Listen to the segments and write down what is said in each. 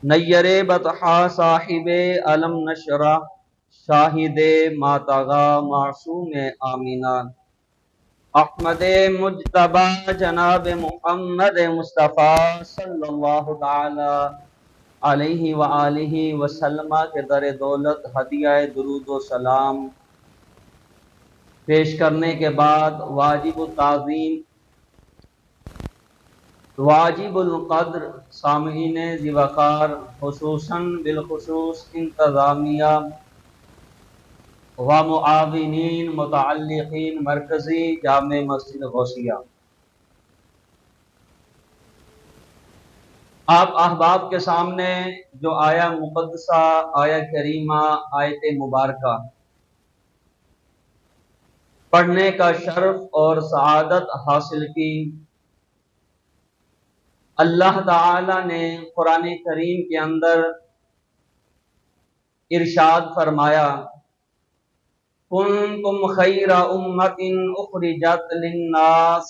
نیرے بطحا صاحب علم نشرہ شاہد ماتغا معصوم آمینہ احمد مجتبی جناب محمد مصطفیٰ صلی اللہ تعالی علیہ وآلہ وسلم کے در دولت ہدیہ درود و سلام پیش کرنے کے بعد واجب التعظیم واجب القدر سامعین ذی وقار خصوصاً بالخصوص انتظامیہ و معاونین متعلقین مرکزی جامع مسجد غوثیہ، آپ احباب کے سامنے جو آیا مقدسہ، آیا کریمہ، آیت مبارکہ پڑھنے کا شرف اور سعادت حاصل کی، اللہ تعالی نے قرآن کریم کے اندر ارشاد فرمایا کنتم خیر امت اخرجت للناس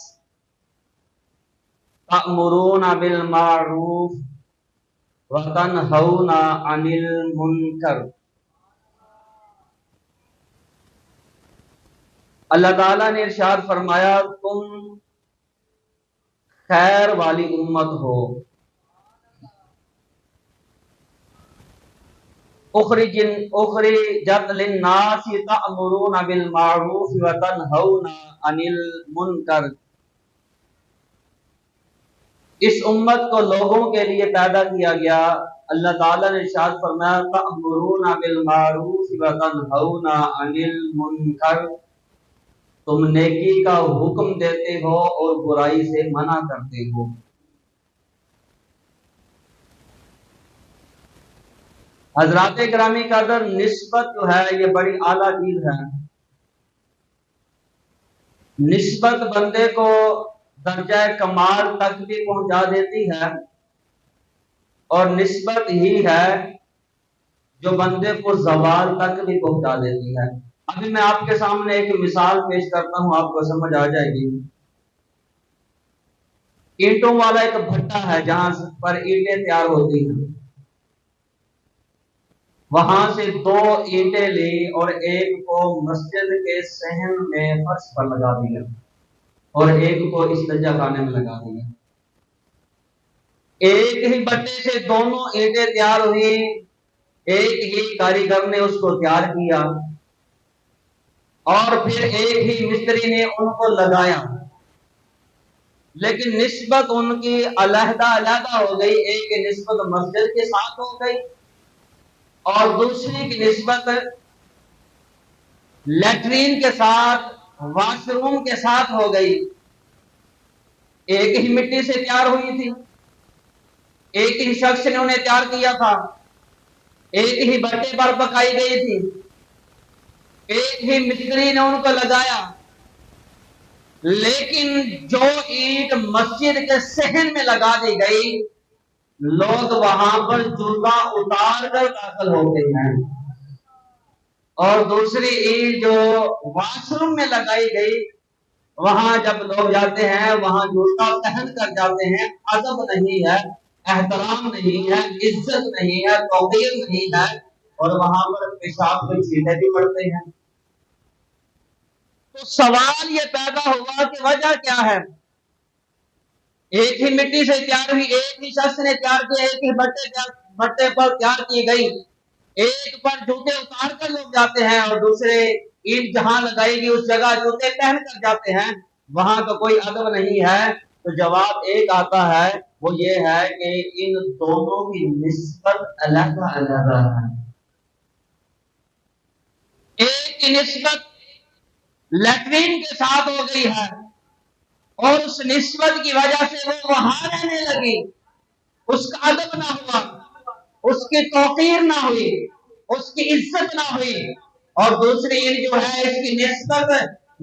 تأمرون بالمعروف وتنہون عن المنکر۔ اللہ تعالیٰ نے ارشاد فرمایا تم خیر والی امت ہو، اخرجت للناس تأمرون بالمعروف وتنہون عن المنکر۔ اس امت کو لوگوں کے لیے پیدا کیا گیا۔ اللہ تعالیٰ نے ارشاد فرمایا تأمرون بالمعروف وتنہون عن المنکر، تم نیکی کا حکم دیتے ہو اور برائی سے منع کرتے ہو۔ حضرات گرامی قدر، نسبت جو ہے یہ بڑی اعلیٰ چیز ہے۔ نسبت بندے کو درجہ کمال تک بھی پہنچا دیتی ہے، اور نسبت ہی ہے جو بندے کو زوال تک بھی پہنچا دیتی ہے۔ ابھی میں آپ کے سامنے ایک مثال پیش کرتا ہوں، آپ کو سمجھ آ جائے گی۔ اینٹوں والا ایک بھٹا ہے جہاں پر اینٹیں تیار ہوتی ہیں، وہاں سے 2 اینٹیں لی اور ایک کو مسجد کے صحن میں فرش پر لگا دیا اور ایک کو استنجا خانے میں لگا دیا۔ ایک ہی بٹے سے دونوں اینٹیں تیار ہوئی، ایک ہی کاریگر نے اس کو تیار کیا اور پھر ایک ہی مستری نے ان کو لگایا، لیکن نسبت ان کی علیحدہ علیحدہ ہو گئی۔ ایک کی نسبت مسجد کے ساتھ ہو گئی اور دوسری کی نسبت لیٹرین کے ساتھ، واش روم کے ساتھ ہو گئی۔ ایک ہی مٹی سے تیار ہوئی تھی، ایک ہی شخص نے انہیں تیار کیا تھا، ایک ہی بٹے پر پکائی گئی تھی، ایک ہی مستری نے ان کو لگایا، لیکن جو اینٹ مسجد کے صحن میں لگا دی گئی، لوگ وہاں پر جوتا اتار کر داخل ہوتے ہیں، اور دوسری اینٹ جو واش روم میں لگائی گئی، وہاں جب لوگ جاتے ہیں وہاں جوتا پہن کر جاتے ہیں۔ ادب نہیں ہے، احترام نہیں ہے، عزت نہیں ہے، توقیر نہیں ہے، اور وہاں پر پیشاب کے چھینٹے بھی پڑتے ہیں۔ تو سوال یہ پیدا ہوا کہ وجہ کیا ہے؟ ایک ہی مٹی سے تیار ہوئی، ایک ہی شخص نے تیار کیا، ایک ہی بٹے پر تیار کی گئی، ایک پر جوتے اتار کر لوگ جاتے ہیں اور دوسرے اینٹ جہاں لگائی گئی اس جگہ جوتے پہن کر جاتے ہیں، وہاں تو کوئی ادب نہیں ہے۔ تو جواب ایک آتا ہے، وہ یہ ہے کہ ان دونوں کی نسبت علیحدہ علیحدہ ہے۔ ایک کی نسبت لیٹرین کے ساتھ ہو گئی ہے اور اس نسبت کی وجہ سے وہ وہاں رہنے لگی، اس کا ادب نہ ہوا، اس کی توقیر نہ ہوئی، اس کی عزت نہ ہوئی، اور دوسری جو ہے اس کی نسبت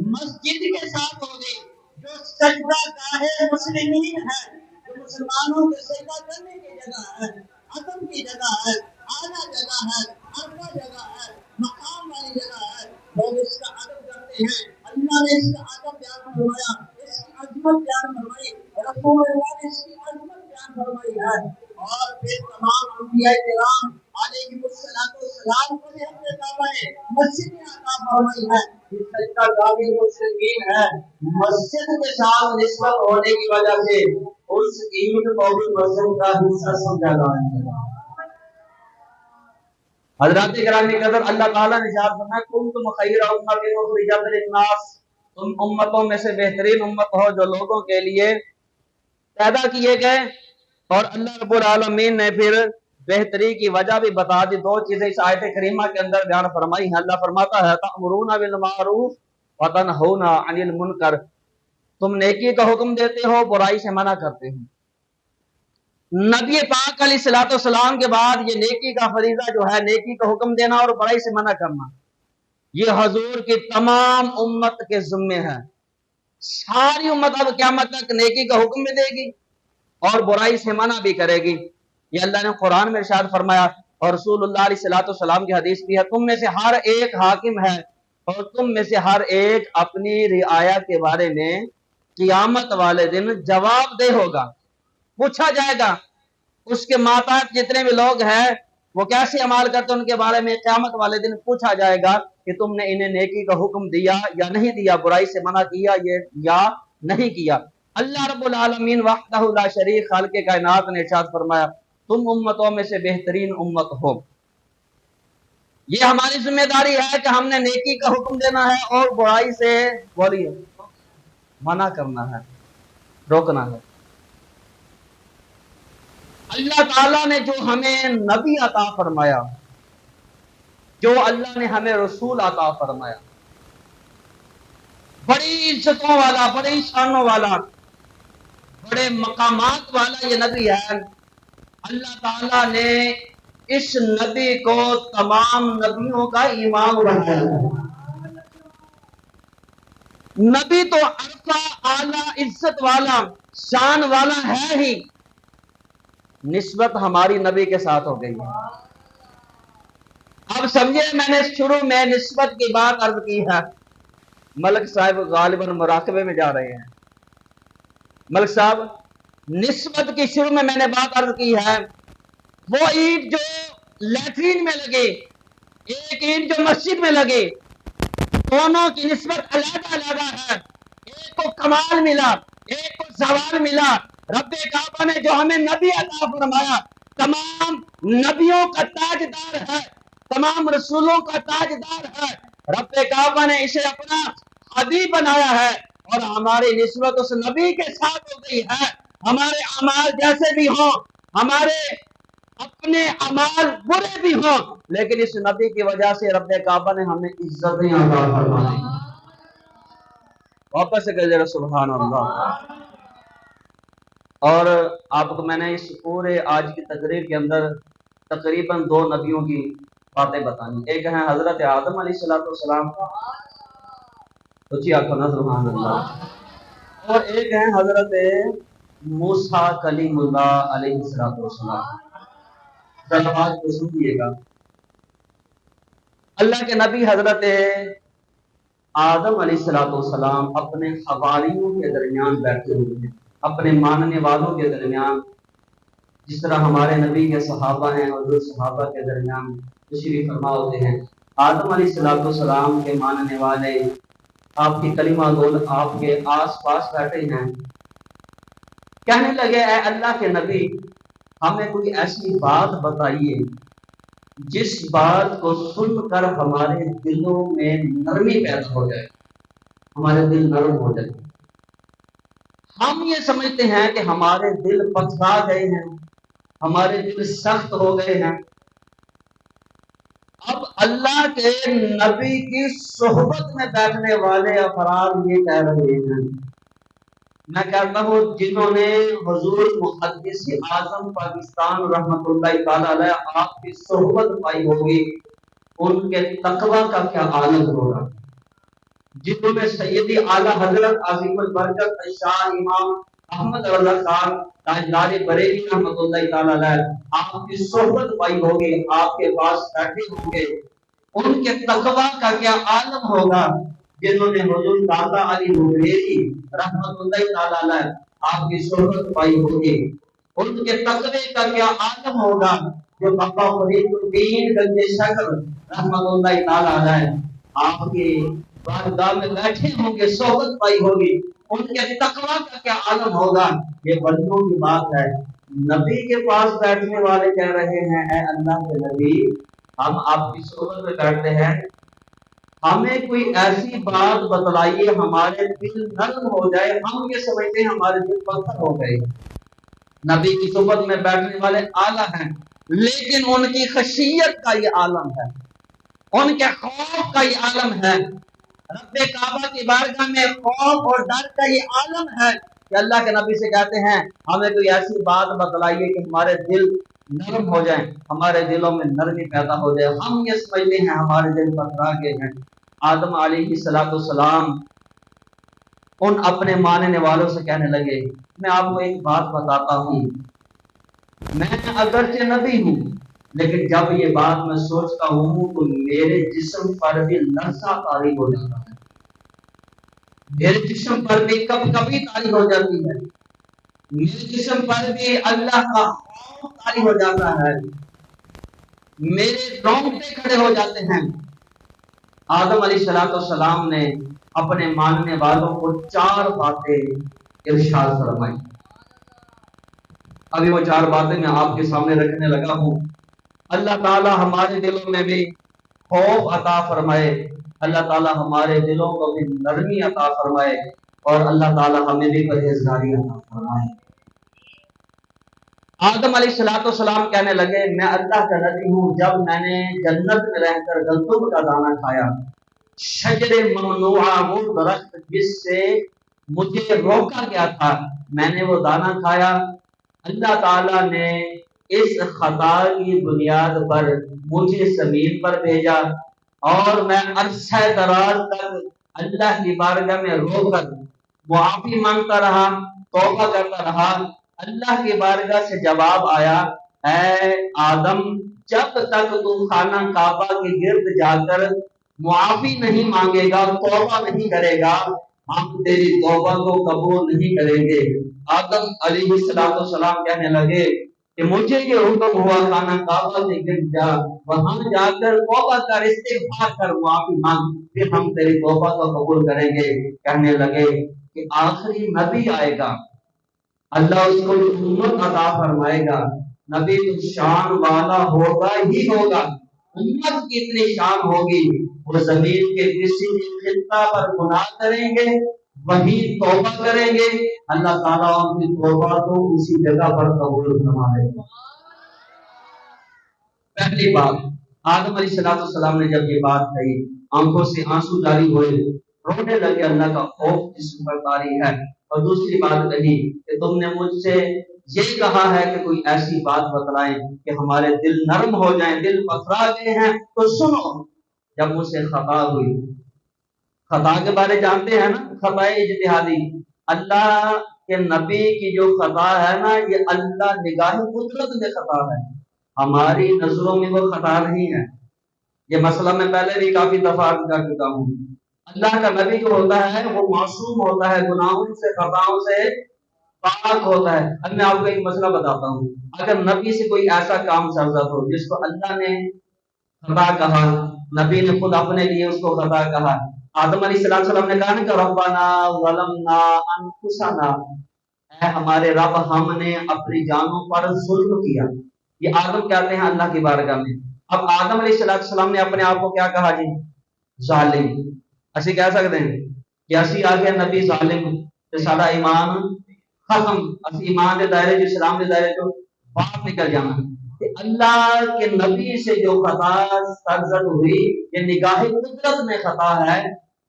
مسجد کے ساتھ ہو گئی، جو سجدہ گاہ مسلمین ہے، جو مسلمانوں کے سجدہ کرنے کی جگہ ہے، ادب کی جگہ ہے، اعلیٰ جگہ ہے، عرفہ جگہ ہے، مقام والی جگہ ہے، لوگ اس کا ادب کرتے ہیں۔ اللہ نے اس کا ادب بیان فرمایا، اس کی عظمت بیان فرمائی، رسول اللہ نے اس کی عظمت بیان فرمائی ہے، اور پھر تمام انبیاء کرام علیہ السلام کو بھی اپنے کعبہ مسجد میں عطا فرمائی ہے۔ یہ سجدہ داری مشرکین ہے، مسجد کے ساتھ نسبت ہونے کی وجہ سے اس عید کو بھی مسجد کا حصہ سمجھا جاتا ہے۔ حضرات کرام قدر، اللہ تعالیٰ نے ارشاد فرمایا کنتم خیر امۃ اخرجت للناس، تم امتوں میں سے بہترین امت ہو جو لوگوں کے لیے پیدا کیے گئے۔ اور اللہ رب العالمین نے پھر بہتری کی وجہ بھی بتا دی، دو چیزیں اس آیت کریمہ کے اندر بیان فرمائی ہیں۔ اللہ فرماتا ہے تأمرون بالمعروف وتنہون عن المنکر، تم نیکی کا حکم دیتے ہو، برائی سے منع کرتے ہو۔ نبی پاک علیہ الصلوۃ والسلام کے بعد یہ نیکی کا فریضہ جو ہے، نیکی کا حکم دینا اور برائی سے منع کرنا، یہ حضور کی تمام امت کے ذمے ہے۔ ساری امت اب قیامت تک نیکی کا حکم بھی دے گی اور برائی سے منع بھی کرے گی۔ یہ اللہ نے قرآن میں ارشاد فرمایا، اور رسول اللہ علیہ الصلوۃ والسلام کی حدیث بھی ہے، تم میں سے ہر ایک حاکم ہے اور تم میں سے ہر ایک اپنی رعایا کے بارے میں قیامت والے دن جواب دہ ہوگا، پوچھا جائے گا۔ اس کے ماتحت جتنے بھی لوگ ہیں وہ کیسے عمل کرتے ان کے بارے میں قیامت والے دن پوچھا جائے گا کہ تم نے انہیں نیکی کا حکم دیا یا نہیں دیا، برائی سے منع کیا یا نہیں کیا۔ اللہ رب العالمین وحدہ لا شریک خالق کائنات نے ارشاد فرمایا تم امتوں میں سے بہترین امت ہو۔ یہ ہماری ذمہ داری ہے کہ ہم نے نیکی کا حکم دینا ہے اور برائی سے بولیے منع کرنا ہے، روکنا ہے۔ اللہ تعالیٰ نے جو ہمیں نبی عطا فرمایا، جو اللہ نے ہمیں رسول عطا فرمایا، بڑی عزتوں والا، بڑی شانوں والا، بڑے مقامات والا یہ نبی ہے۔ اللہ تعالیٰ نے اس نبی کو تمام نبیوں کا امام بنایا۔ نبی تو عرفہ اعلیٰ عزت والا، شان والا ہے ہی، نسبت ہماری نبی کے ساتھ ہو گئی ہے۔ اب سمجھے، میں نے شروع میں نسبت کی بات عرض کی ہے۔ ملک صاحب غالباً مراقبے میں جا رہے ہیں۔ ملک صاحب، نسبت کی شروع میں نے بات عرض کی ہے، وہ اینٹ جو لیٹرین میں لگے، ایک اینٹ جو مسجد میں لگے، دونوں کی نسبت علیحدہ علیحدہ ہے۔ ایک کو کمال ملا، ایک کو زوال ملا۔ رب کعبہ نے جو ہمیں نبی عطا فرمایا، تمام نبیوں کا تاجدار ہے، تمام رسولوں کا تاجدار ہے۔ رب کعبہ نے اسے اپنا حبیب بنایا ہے اور ہماری نسبت اس نبی کے ساتھ ہو گئی ہے۔ ہمارے اعمال جیسے بھی ہوں، ہمارے اپنے اعمال برے بھی ہوں، لیکن اس نبی کی وجہ سے رب کعبہ نے ہمیں عزتیں عطا فرمائی۔ واپس سے کہہ ذرا سبحان اللہ۔ اور آپ کو میں نے اس پورے آج کی تقریر کے اندر تقریباً 2 نبیوں کی باتیں بتانی۔ ایک ہیں حضرت آدم علیہ السلام، سبحان اللہ، اور ایک ہیں حضرت موسیٰ کلیم اللہ علیہ السلام۔ آج کو سنیے گا، اللہ کے نبی حضرت آدم علیہ السلام اپنے حواریوں کے درمیان بیٹھے ہوئے ہیں، اپنے ماننے والوں کے درمیان، جس طرح ہمارے نبی کے صحابہ ہیں اور جو صحابہ کے درمیان تشریف فرما ہوتے ہیں۔ آدم علیہ السلام کے ماننے والے آپ کی کلمہ گول آپ کے آس پاس بیٹھے ہیں، کہنے لگے اے اللہ کے نبی، ہمیں کوئی ایسی بات بتائیے جس بات کو سن کر ہمارے دلوں میں نرمی پیدا ہو جائے، ہمارے دل نرم ہو جائے۔ ہم یہ سمجھتے ہیں کہ ہمارے دل پتھرا گئے ہیں، ہمارے دل سخت ہو گئے ہیں۔ اب اللہ کے نبی کی صحبت میں بیٹھنے والے افراد یہ کہہ رہے ہیں، میں کہتا ہوں جنہوں نے حضور محدث اعظم پاکستان رحمت اللہ تعالی علیہ آپ کی صحبت پائی ہوگی، ان کے تقوی کا کیا حالت ہوگا۔ جنہوں نے سیدی اعلیٰ حضرت عظیم البرکت شاہ امام احمد رضا خان تاجدار بریلی رحمت اللہ تعالی علیہ آپ کی صحبت پائی ہوگی، آپ کے پاس بیٹھے ہوں گے، ان کے تقوی کا کیا عالم ہوگا۔ جنہوں نے حضور داتا علی بریلی رحمت اللہ تعالی علیہ آپ کی صحبت پائی ہوگی، ان کے تقوی کا کیا عالم ہوگا جو بابا فرید الدین گنج شکر رحمت اللہ تعالی علیہ آپ کے بارگاہ میں بیٹھے ہوں گے، صحبت پائی ہوگی، ان کے تقوی کا کیا عالم ہوگا۔ یہ بندوں کی بات ہے۔ نبی کے پاس بیٹھنے والے کہہ رہے ہیں اے اللہ کے نبی، ہم آپ کی صحبت میں بیٹھتے ہیں، ہمیں کوئی ایسی بات بتلائیے ہمارے دل نرم ہو جائے، ہم یہ سمجھتے ہیں ہمارے دل پتھر ہو گئے۔ نبی کی صحبت میں بیٹھنے والے اعلیٰ ہیں، لیکن ان کی خشیت کا یہ عالم ہے، ان کے خوف کا یہ عالم ہے۔ رب کعبہ کی بارگاہ میں خوف اور ڈر کا یہ عالم ہے کہ اللہ کے نبی سے کہتے ہیں ہمیں کوئی ایسی بات بتلائیے کہ ہمارے دل نرم ہو جائیں، ہمارے دلوں میں نرمی پیدا ہو جائے۔ ہم یہ سمجھتے ہیں ہمارے دل پتھرا کے ہیں۔ آدم علیہ السلام ان اپنے ماننے والوں سے کہنے لگے، میں آپ کو ایک بات بتاتا ہوں، میں اگرچہ نبی ہوں لیکن جب یہ بات میں سوچتا ہوں تو میرے جسم پر بھی لرزہ طاری ہو جاتا ہے، میرے جسم پر بھی کبھی طاری ہو جاتی ہے، میرے جسم پر بھی اللہ کا خوف طاری ہو جاتا ہے، میرے رونگٹے کھڑے ہو جاتے ہیں۔ آدم علیہ السلام نے اپنے ماننے والوں کو 4 باتیں ارشاد فرمائی۔ ابھی وہ 4 باتیں میں آپ کے سامنے رکھنے لگا ہوں۔ اللہ تعالی ہمارے دلوں میں بھی خوف عطا فرمائے، اللہ تعالی ہمارے دلوں کو بھی نرمی عطا فرمائے، اور اللہ تعالی ہمیں بھی پرہیزگاری عطا فرمائے۔ آدم علیہ السلام کہنے لگے میں اللہ کا نبی ہوں، جب میں نے جنت میں رہ کر گندم کا دانہ کھایا، شجر ممنوعہ وہ درخت جس سے مجھے روکا گیا تھا، میں نے وہ دانہ کھایا، اللہ تعالیٰ نے اس خطا کی بنیاد پر مجھے زمین پر بھیجا، اور میں عرصہ دراز تک اللہ کی بارگاہ میں رو کر معافی مانگتا رہا، توبہ کرتا رہا۔ اللہ کی بارگاہ سے جواب آیا، اے آدم، جب تک تو خانہ کعبہ کے گرد جا کر معافی نہیں مانگے گا، توبہ نہیں کرے گا، ہم تیری توبہ کو قبول نہیں کریں گے۔ آدم علیہ السلام کہنے لگے کہ مجھے یہ حکم ہوا خانہ کعبہ کے گرد جا، وہاں جا کر توبہ کر، استغفار کر، معافی مانگ، پھر ہم تیری توبہ کو قبول کریں گے۔ کہنے لگے کہ آخری نبی آئے گا، اللہ اس کو امت عطا فرمائے گا، نبی تو شان والا ہوگا ہی ہوگا، امت کی اتنی شان ہوگی، وہ زمین کے کسی خطہ پر گناہ کریں گے، وہی توبہ کریں گے، اللہ تعالیٰ ان کی توبہ کو اسی جگہ پر قبول فرما لے گا۔ پہلی بات، آدم علیہ السلام نے جب یہ بات کہی، آنکھوں سے آنسو جاری ہوئے، رونے لگے، اللہ کا خوف جسم پر طاری ہے۔ اور دوسری بات کہی کہ تم نے مجھ سے یہ کہا ہے کہ کوئی ایسی بات بتلائیں کہ ہمارے دل نرم ہو جائیں، دل پتھرا گئے ہیں، تو سنو۔ جب مجھ سے خطا ہوئی، خطا کے بارے جانتے ہیں نا، خطا اجتہادی، اللہ کے نبی کی جو خطا ہے نا، یہ اللہ نگاہ قدرت میں خطا ہے، ہماری نظروں میں وہ خطا نہیں ہے۔ یہ مسئلہ میں پہلے بھی کافی دفعہ عرض کر چکا ہوں۔ اللہ کا نبی جو ہوتا ہے وہ معصوم ہوتا ہے، گناہوں سے، خطاؤں سے پاک ہوتا ہے۔ اب میں آپ کو ایک مسئلہ بتاتا ہوں، اگر نبی سے کوئی ایسا کام سرزد ہو جس کو اللہ نے خطا کہا، نبی نے خود اپنے لیے اس کو خطا کہا، آدم علیہ السلام نے کہا نا کہ ربنا ظلمنا انفسنا، اے ہمارے رب ہم نے اپنی جانوں پر ظلم کیا، یہ آدم کہتے ہیں اللہ کی بارگاہ میں۔ اب آدم علیہ السلام نے اپنے آپ کو کیا کہا جی؟ ظالم۔ اسی کہہ سکتے ہیں کہ اسی آگے نبی ظالم تے سارا ایمان ختم، اسی ایمان دے دائرے جو اسلام دے دائرے تو باہر نکل جانا۔ کہ اللہ کے نبی سے جو خطا سرزد ہوئی، یہ نگاہ قدرت میں خطا ہے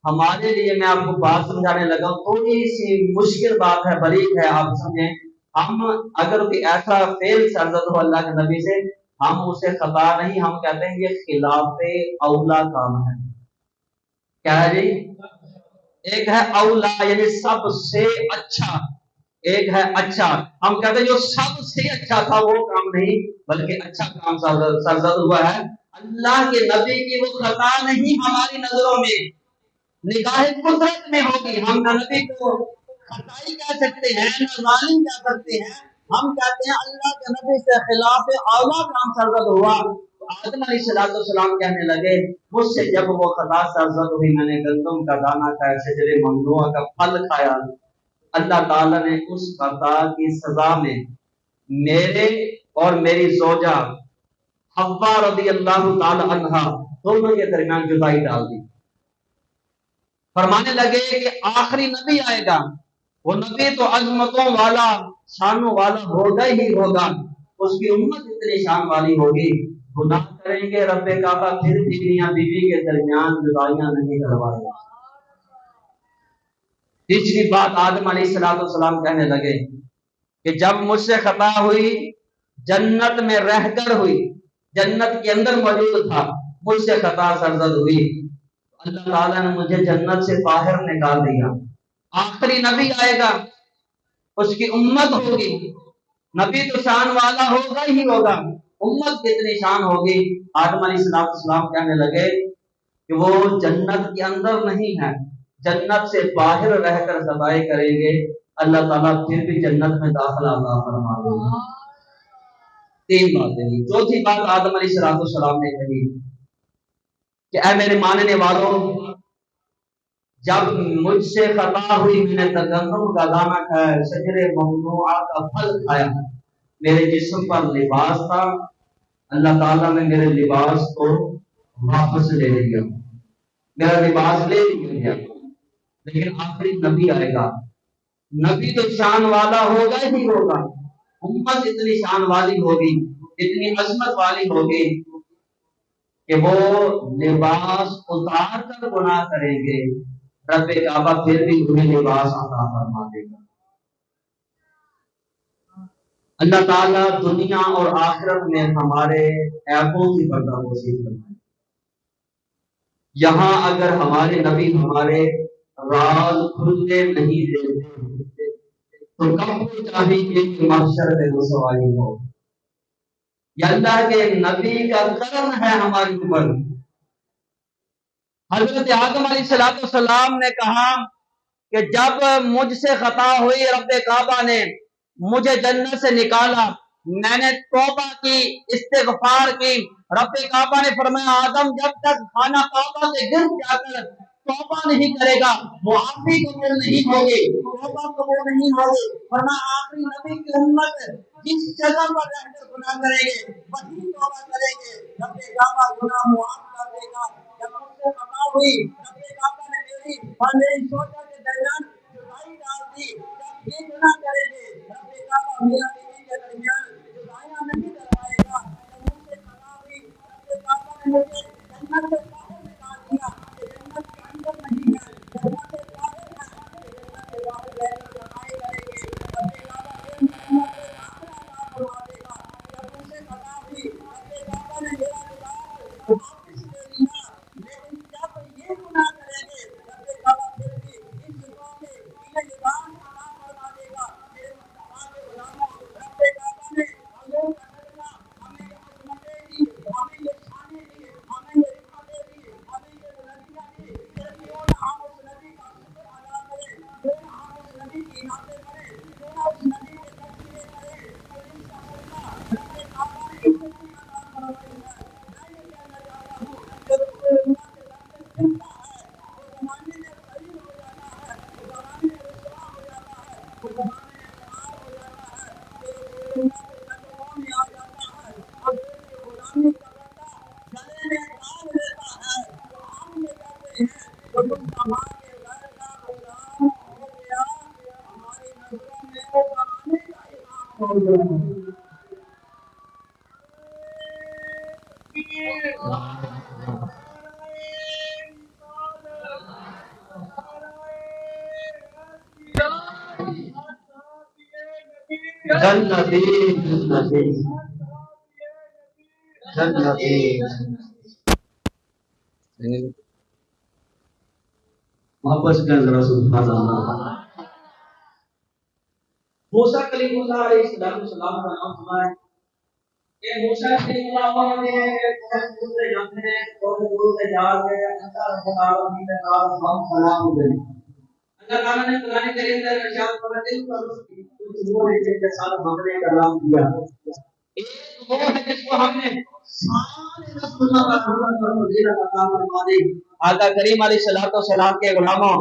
ہمارے لیے۔ میں آپ کو بات سمجھانے لگا، تھوڑی سی مشکل بات ہے، باریک ہے، آپ سمجھیں۔ ہم اگر کوئی ایسا فعل سرزد ہو اللہ کے نبی سے، ہم اسے خطا نہیں، ہم کہتے ہیں یہ خلاف اولا کام ہے۔ کیا ہے جی؟ ایک ہے اولا یعنی سب سے اچھا، ایک ہے اچھا۔ ہم کہتے ہیں جو سب سے اچھا تھا وہ کام نہیں بلکہ اچھا کام سرزد ہوا ہے۔ اللہ کے نبی کی وہ خطا نہیں ہماری نظروں میں، نگاہ قدرت میں ہوگی۔ ہم نہ نبی کو خطائی کہہ سکتے ہیں، نہ ظالم کہہ سکتے ہیں، ہم کہتے ہیں اللہ کے نبی سے خلاف اولا کام سرزد ہوا، تو آدم علیہ السلام کہنے لگے مجھ سے جب وہ خطا سرزد ہوئی، میں نے گندم کا دانہ کھایا، شجر ممنوع کا پھل کھایا، اللہ تعالیٰ نے اس خطا کی سزا میں میرے اور میری زوجہ حوا رضی اللہ تعالی عنہا دونوں کے درمیان جدائی ڈال دی۔ فرمانے لگے کہ آخری نبی آئے گا، وہ نبی تو عظمتوں والا شانوں والا ہوگا ہی ہوگا، اس کی امت اتنی شان والی ہوگی، گناہ کریں گے رب کعبہ پھر بھی میاں بیوی کے درمیان جدائیاں نہیں کروائے گا۔ تیسری بات آدم علیہ السلام کہنے لگے کہ جب مجھ سے خطا ہوئی، جنت میں رہ کر ہوئی، جنت کے اندر موجود تھا، مجھ سے خطا سرزد ہوئی، اللہ تعالیٰ نے مجھے جنت سے باہر نکال دیا۔ آخری نبی آئے گا، اس کی امت ہوگی، نبی تو شان والا ہوگا ہی ہوگا، امت کتنی شان ہوگی۔ آدم علیہ السلام کہنے لگے کہ وہ جنت کے اندر نہیں ہے، جنت سے باہر رہ کر سبائے کریں گے، اللہ تعالیٰ پھر بھی جنت میں داخلہ عطا فرما دے گا۔ تین باتیں ہیں۔ چوتھی بات آدم علیہ السلام نے کہی کہ اے میرے ماننے والوں، جب مجھ سے خطا ہوئی، میں نے گندم کا دانہ کھایا، شجر ممنوعہ کا پھل کھایا، میرے جسم پر لباس تھا، اللہ تعالیٰ نے میرے لباس کو واپس لے لیا، میرا لباس لے لیا، لیکن آخری نبی آئے گا، نبی تو شان والا ہوگا ہی ہوگا، امت اتنی شان والی ہوگی، اتنی عظمت والی ہوگی کہ وہ لباس اتار کر گناہ کریں گے، رب کعبہ پھر بھی انہیں لباس عطا فرما دے گا۔ اللہ تعالیٰ دنیا اور آخرت میں ہمارے عیبوں کی پردہ پوشی فرمائے۔ یہاں اگر ہمارے نبی ہمارے راز کھلنے نہیں دیتے تو کب کو چاہیے کہ محشر میں رسوائی ہو۔ یہ اللہ کے نبی کا کرم ہے ہماری اوپر۔ حضرت آدم علیہ السلام نے کہا کہ جب مجھ سے خطا ہوئی، رب کعبہ نے مجھے جنت سے نکالا، میں نے توبہ کی، استغفار کی، رب کعبہ نے فرمایا آدم جب تک خانہ کعبہ سے گر جا کر توبہ نہیں کرے گا، معافی قبول نہیں ہوگی، توبہ قبول نہیں ہوگی، ورنہ آخری نبی کی امت جس جگہ پر رہ کر گناہ کریں گے وہی توبہ کریں گے، رب کعبہ گناہ معاف کر دے گا۔ جب مجھ سے خطا ہوئی، رب کعبہ نے میری اور میری سوچا کے درمیان جدائی ڈال دی، جب یہ گناہ کریں گے رب کعبہ میرا بیوی کے درمیان جدائیاں نہیں کروائے گا۔ جب مجھ سے خطا ہوئی، رب کعبہ نے مجھے جنت سے باہر نکال دیا، کہ جنت کے اندر نہیں ہے، جنت سے باہر ہے، کہ جنت سے باہر رہ کر جدائی کریں گے، رب کعبہ پھر بھی امت سے داخلہ عطا فرما دے گا۔ جب مجھ سے خطا ہوئی، رب کعبہ نے میرا لباس واپس لے لیا، لیکن جب یہ گناہ کریں گے رب کعبہ پھر بھی اس دعا میں انہیں لباس عطا فرما دے گا۔ میرے مصطفیٰ کے غلاموں، رب کعبہ نے حضور کا صدقہ ہمیں یہ عظمتیں دی، ہمیں یہ شانیں دی، ہمیں یہ رفعتیں دی، ہمیں یہ بلندیاں دی کہ کیوں نہ ہم اس نبی کا شکر ادا کریں، کیوں نہ ہم اس نبی کی نعتیں پڑھیں، کیوں نہ اس نبی کے تذکرے کریں، تو جن کا صدقہ رب کعبہ نے عزت بھی عطا فرمائی ہے۔ میں یہ کہنا چاہتا ہوں کہ رسول اللہ سے لفظ سنتا ہے وہ زمانے میں ذلیل ہو جاتا ہے، وہ زمانے میں رسوا ہو جاتا ہے، وہ زمانے میں خوار ہو جاتا ہے، کہ رسول اللہ کے قدموں میں آ جاتا ہے اور دل کی غلامی کا بندہ گلے میں ڈال لیتا ہے، تو ہم یہ کہتے ہیں کہ مصطفیٰ کے گھر کا غلام ہو گیا، ہماری نظروں میں وہ زمانے کا امام ہو گیا۔ جنتی جنتی جنتی واپس کر ذرا سبحان اللہ۔ موسیٰ کلیم اللہ علیہ السلام کا نام سنا ہے کہ موسیٰ کلیم اللہ نے دور سے جاتے ہیں اور دور سے جا کے اللہ رب العالمین کے نام ہم سلام دیں، اللہ تعالیٰ نے قرآن کریم میں ارشاد فرمایا کے ساتھ ہم نے کلام کیا، ایک وہ ہے جس کو ہم نے سارے رسول اللہ کا عطا فرما دی۔ آقا کریم علیہ الصلوۃ والسلام کے غلاموں،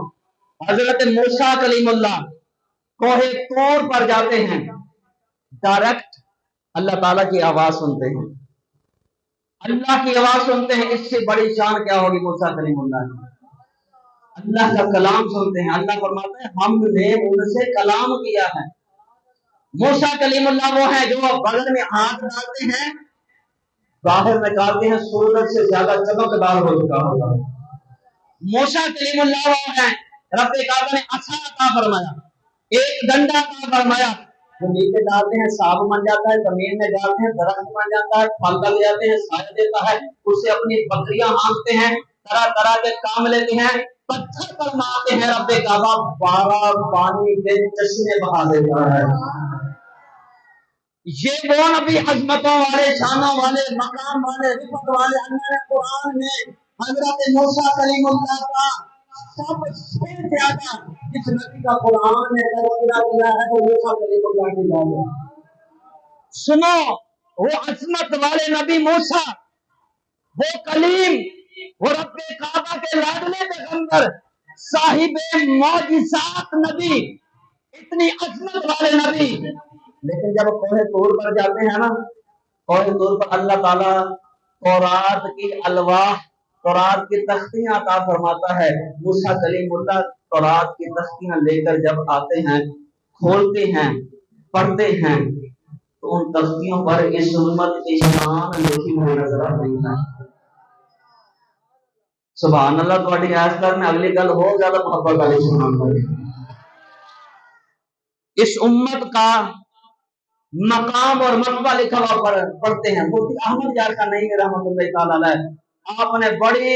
حضرت موسیٰ کلیم اللہ کوہ طور پر جاتے ہیں، ڈائریکٹ اللہ تعالیٰ کی آواز سنتے ہیں، اللہ کی آواز سنتے ہیں۔ اس سے بڑی شان کیا ہوگی موسیٰ کلیم اللہ کی؟ اللہ کا کلام سنتے ہیں۔ اللہ فرماتا ہے ہم نے ان سے کلام کیا ہے۔ موسیٰ کلیم اللہ وہ ہے جو بغل میں ہاتھ ڈالتے ہیں، باہر نکالتے ہیں، سورج سے زیادہ چمکدار ہو چکا ہوگا۔ موسیٰ کلیم اللہ وہ ہے، رب کعبہ نے عصا عطا فرمایا، ایک ڈنڈا عطا فرمایا، جو نیچے ڈالتے ہیں صاف بن جاتا ہے، زمین میں ڈالتے ہیں درخت بن جاتا ہے، پھل لگ جاتے ہیں، سایہ دیتا ہے، اسے اپنی بکریاں ہانکتے ہیں، طرح طرح کے کام لیتے ہیں، پتھر پر مارتے ہیں، رب کعبہ 12 پانی کے چشمے بہا دیتا ہے۔ یہ وہ نبی عظمتوں والے، شانوں والے، مقام والے، رفعت والے، اللہ نے قرآن میں حضرت موسیٰ کلیم اللہ کا سب سے زیادہ جس نبی کا قرآن میں تذکرہ کیا ہے وہ موسیٰ کلیم اللہ کی ذات ہے۔ سنو، وہ عظمت والے نبی موسیٰ، وہ کلیم، وہ رب کعبہ کے لاڈلے پیغمبر، صاحب معجزات نبی، اتنی عظمت والے نبی، لیکن جب کوہ طور پر جاتے ہیں نا، کوہ طور پر اللہ تعالیٰ تورات کی الواح، تورات کی تختیاں عطا فرماتا ہے۔ موسیٰ کلیم اللہ تورات کی تختیاں لے کر جب آتے ہیں، کھولتے ہیں، پڑھتے ہیں، تو ان تختیوں پر اس امت کی شان لکھی ہوئی نظر آتی ہے۔ سبحان اللہ، تھوڑی آیت میں اگلی گل ہو زیادہ محبت والی سبحان اللہ۔ اس امت کا مقام اور مرتبہ لکھا ہوا پڑھتے ہیں۔ مفتی احمد یار کا نہیں رحمۃ اللہ تعالی علیہ، آپ نے بڑی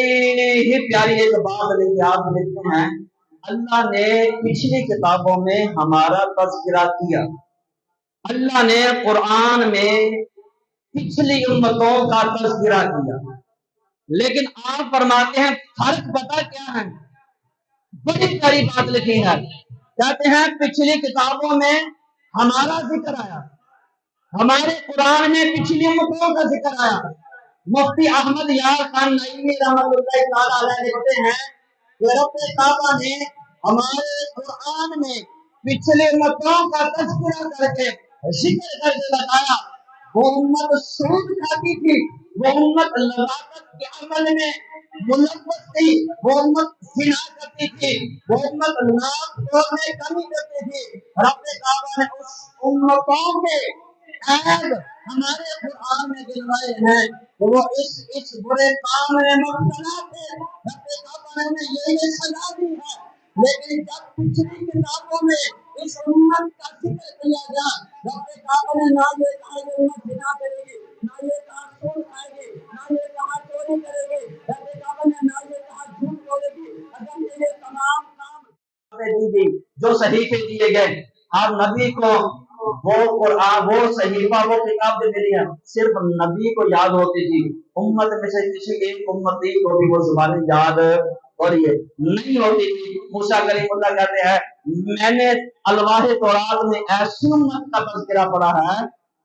ہی پیاری ایک بات لکھی، آپ لکھتے ہیں اللہ نے پچھلی کتابوں میں ہمارا تذکرہ کیا، اللہ نے قرآن میں پچھلی امتوں کا تذکرہ کیا، لیکن آپ فرماتے ہیں فرق پتہ کیا ہے؟ بڑی پیاری بات لکھی ہے، کہتے ہیں پچھلی کتابوں میں ہمارا ذکر آیا، ہمارے قرآن میں پچھلی امتوں کا ذکر آیا۔ مفتی احمد یار خان نعیمی رحمۃ اللہ تعالی علیہ لکھتے ہیں کہ رب کعبہ نے ہمارے قرآن میں پچھلی امتوں کا تذکرہ کر کے ذکر کر کے بتایا، وہ امت سود کھاتی تھی، وہ امت لواطت کے عمل میں ملوث تھی، وہ امت زنا کرتی تھی، وہ امت ناک توڑنے کمی کرتی تھی۔ رب کعبہ نے اس امتوں کے عیب ہمارے قرآن میں دلوائے ہیں، وہ اس برے کام میں مبتلا تھے، رب کعبہ نے یہ سزا دی ہے۔ لیکن جب پچھلی کتابوں میں اس امت کا ذکر کیا گیا، رب کعبہ نے نہ یہ کہا کہ امت زنا کرے گی، نہ یہ کہا سود کھائے گی، نہ یہ کہا چوری کرے گی، رب کعبہ نے نہ یہ کہا جھوٹ بولے گی، اگر یہ تمام کام دی جو صحیفے دیے گئے، ہر نبی کو وہ قرآن، وہ صحیفہ، وہ کتاب جو ملی ہے صرف نبی کو یاد ہوتی تھی، امت میں سے کسی ایک امتی کو بھی وہ زبانی یاد اور یہ نہیں ہوتی تھی۔ موسیٰ کلیم اللہ کہتے ہیں میں نے الواح تورات میں ایسی امت کا تذکرہ پڑھا ہے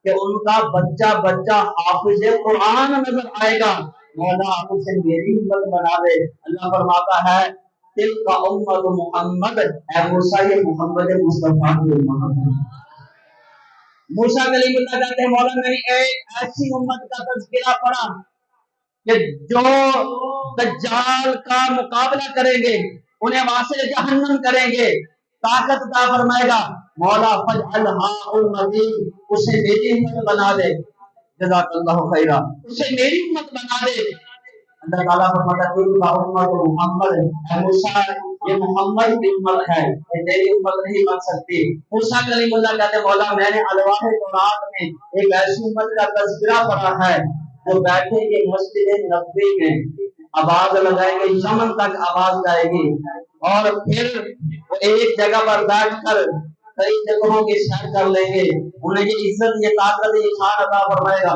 کہ ان کا بچہ بچہ حافظ قرآن نظر آئے گا، مولا آپ اسے میری امت بنا دے۔ اللہ فرماتا ہے تلک امت محمد، اے موسیٰ یہ محمد مصطفیٰ کی امت ہے۔ موسیٰ کلیم اللہ کہتے ہیں مولا میں نے ایک ایسی امت کا تذکرہ پڑھا کہ جو دجال کا مقابلہ کریں گے، انہیں واصل جہنم کریں گے، طاقت عطا فرمائے گا، مولا فجعلھا امتی، اسے میری امت بنا دے، جزاک اللہ خیرہ، اسے میری امت بنا دے۔ اللہ تعالیٰ فرماتا ہے کہ امت محمد، اے موسیٰ یہ محمد کی امت ہے، یہ تیری امت نہیں بن سکتی۔ موسیٰ کلیم اللہ کہتے ہیں مولا میں نے الواح تورات میں ایک ایسی امت کا تذکرہ پڑھا ہے جو بیٹھے گے مسجد نبوی میں، آواز لگائیں گے، یمن تک آواز جائے گی، اور پھر وہ ایک جگہ پر بیٹھ کر کئی جگہوں کی سیر کر لیں گے، انہیں یہ عزت، یہ طاقت، یہ شان عطا فرمائے گا۔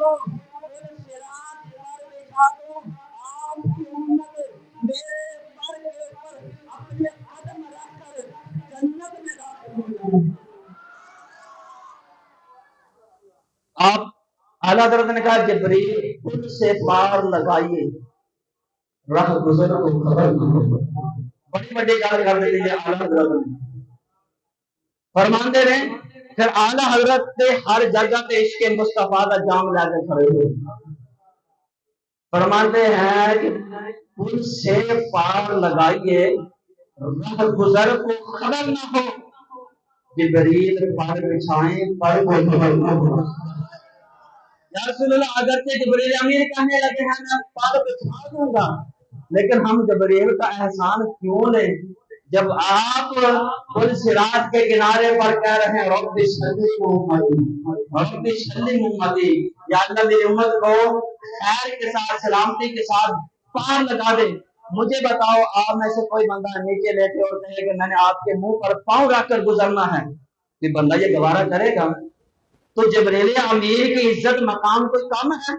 کو صراط پر بٹھا دو، آپ کی امت میرے پر کے اوپر اپنے قدم رکھ کر جنت میں داخل ہو جائے۔ آپ اعلیٰ حضرت نے کہا جبریل خود سے پار لگائیے، راہ گزر کو خبر نہ ہو۔ بڑی بڑی گال کر دیتے ہیں اعلیٰ حضرت نے، فرماندے رہے پھر اعلیٰ حضرت نے ہر جگہ پہ عشق مصطفیٰ کا جام لا کے کھڑے ہوئے، فرماتے ہیں کہ پل سے پار لگائیے، راہ گزر کو خبر نہ ہو، جبریل پر بچھائیں پر کو خبر نہ ہو۔ یا رسول اللہ اگرچہ جبریل امین کہنے لگے ہیں میں پر بچھا دوں گا، لیکن ہم جبریل کا احسان کیوں لیں جب آپ پل صراط کے کنارے پر کہہ رہے ہیں رب صلی محمد رب صلی محمد، یا اللہ میری امت کو خیر کے ساتھ سلامتی کے ساتھ پار لگا دے۔ مجھے بتاؤ آپ میں سے کوئی بندہ نیچے لیٹے اور کہے کہ میں نے آپ کے منہ پر پاؤں رکھ کر گزرنا ہے، کہ بندہ یہ گوارا کرے گا؟ تو جبریل امیر کی عزت مقام کوئی کم ہے؟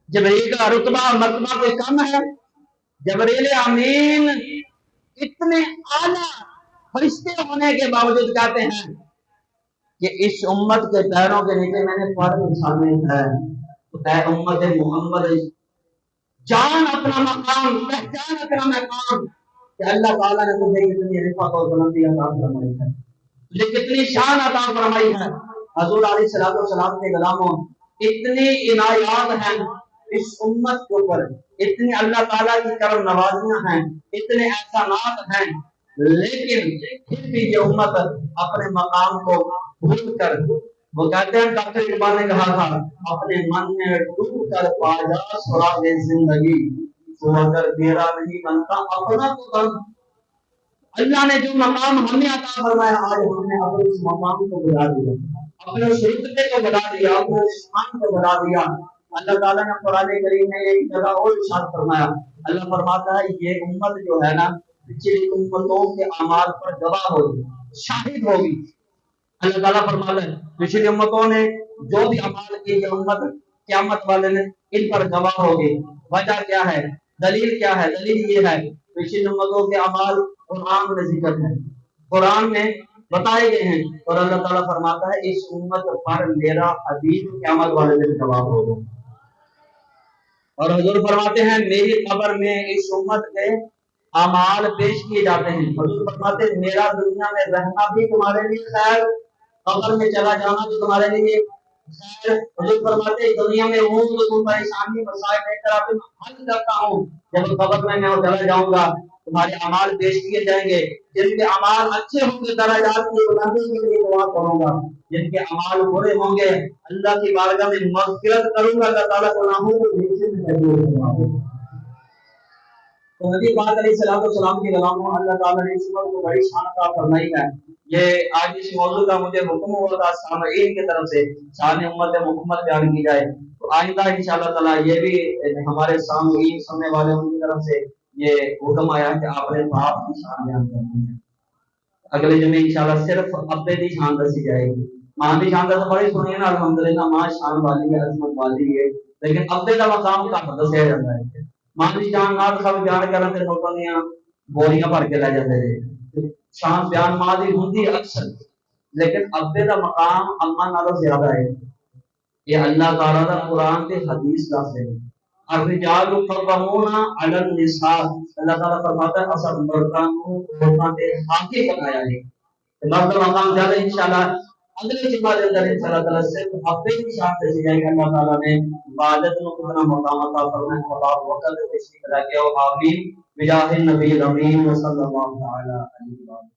جبریل کا رتبہ مرتبہ کوئی کم ہے؟ جبریل امین اتنے اعلیٰ فرشتے ہونے کے باوجود کہتے ہیں کہ اس امت کے پیروں کے نیچے میں نے پر بچھانے ہے، تو اے امت محمد جان اپنا مقام، پہچان اپنا مقام کہ اللہ تعالیٰ نے تجھے کتنی رفعت اور بلندی عطا فرمائی ہے، تجھے کتنی شان عطا فرمائی ہے۔ حضور علیہ السلام کے غلاموں اتنی عنایات ہیں اس امت کے اوپر، اتنی اللہ تعالیٰ کی کرم نوازیاں ہیں، اتنے احسانات ہیں، لیکن پھر بھی یہ امت اپنے مقام کو بھول کر، وہ کہتے ہیں ڈاکٹر اقبال نے کہا تھا اپنے من میں ڈوب کر پا جا سراغ زندگی، تو اگر تیرا نہیں بنتا اپنا تو بن۔ اللہ نے جو مقام ہمیں عطا فرمایا آج ہم نے اپنے اس مقام کو بلا دیا، اپنے اس رتبے کو بلا دیا، اپنے اس شان کو بلا دیا۔ اللہ تعالیٰ نے قرآن کریم میں ایک جگہ اور ارشاد فرمایا، اللہ فرماتا ہے یہ امت جو ہے نا پچھلی امتوں کے اعمال پر گواہ ہوگی، شاہد ہوگی۔ اللہ تعالیٰ فرماتا ہے پچھلی امتوں نے جو بھی اعمال کی یہ امت قیامت والے نے ان پر گواہ ہوگی۔ وجہ کیا ہے؟ دلیل کیا ہے؟ دلیل یہ ہے پچھلی امتوں کے اعمال قرآن میں ذکر ہے، قرآن میں بتائے گئے ہیں، اور اللہ تعالیٰ فرماتا ہے اس امت پر میرا حبیب قیامت والے دن گواہ ہوگا۔ اور حضور فرماتے ہیں میری قبر میں اس امت کے اعمال پیش کیے جاتے ہیں۔ حضور فرماتے ہیں میرا دنیا میں رہنا بھی تمہارے لیے خیر، قبر میں چلا جانا بھی تمہارے لیے خیر۔ حضور فرماتے ہیں دنیا میں ہوں تو تم پریشانی مسائل لے کر آپ حل کرتا ہوں، جب قبر میں چلا جاؤں گا تمہارے اعمال پیش کیے جائیں گے، جن کے اعمال اچھے ہوں گے درجات کی بلندی کے لیے دعا کروں گا، جن کے اعمال برے ہوں گے اللہ کی بارگاہ میں مغفرت کروں گا، اللہ تعالیٰ گناہوں کو نیچے میں محفوظ فرمائے۔ تو نبی پاک علیہ السلام کے غلاموں اللہ تعالیٰ نے اس امت کو بڑی شان عطا فرمائی ہے۔ یہ آج اس موضوع کا مجھے حکم ہوا تھا سامعین کی طرف سے شان امت محمد بیان کی جائے، تو آئندہ انشاءاللہ تعالیٰ یہ بھی ہمارے سامعین سننے والے ان کی طرف سے یہ حکم آیا کہ آپ نے باپ کی شان بیان کرنی ہے۔ اگلے جمعے انشاءاللہ صرف ابے کی شان دسی جائے گی۔ ماں کی شان تو بڑی سنی ہے نا، الحمدللہ ماں شان والی ہے، عظمت والی ہے، لیکن ابے کا مقام گھٹ دسیا جاتا ہے۔ ماں کی شان نال سب بیان کرن تے لوکاں دیاں بوریاں بھر کے لے جاندے نے، شان بیان ماں دی ہوندی اکثر، لیکن ابے کا مقام اماں نالوں زیادہ ہے۔ یہ اللہ تعالیٰ کا قرآن تے حدیث کا ہے۔ الرجال قوامون علی النساء، اللہ تعالیٰ فرماتا ہے اسا مرداں کو عورتاں تے حاکم بنایا ہے۔ مرد کا مقام زیادہ انشاءاللہ اگلے جمعہ کے اندر انشاءاللہ تعالیٰ صرف ابے کی شان سے جائے گا۔ اللہ تعالیٰ نے عبادت کو کتنا مقام عطا فرمائے، خدا وقت تشریف رکھے، آمین بجاہ النبی الامین صلی اللہ تعالیٰ علیہ وسلم۔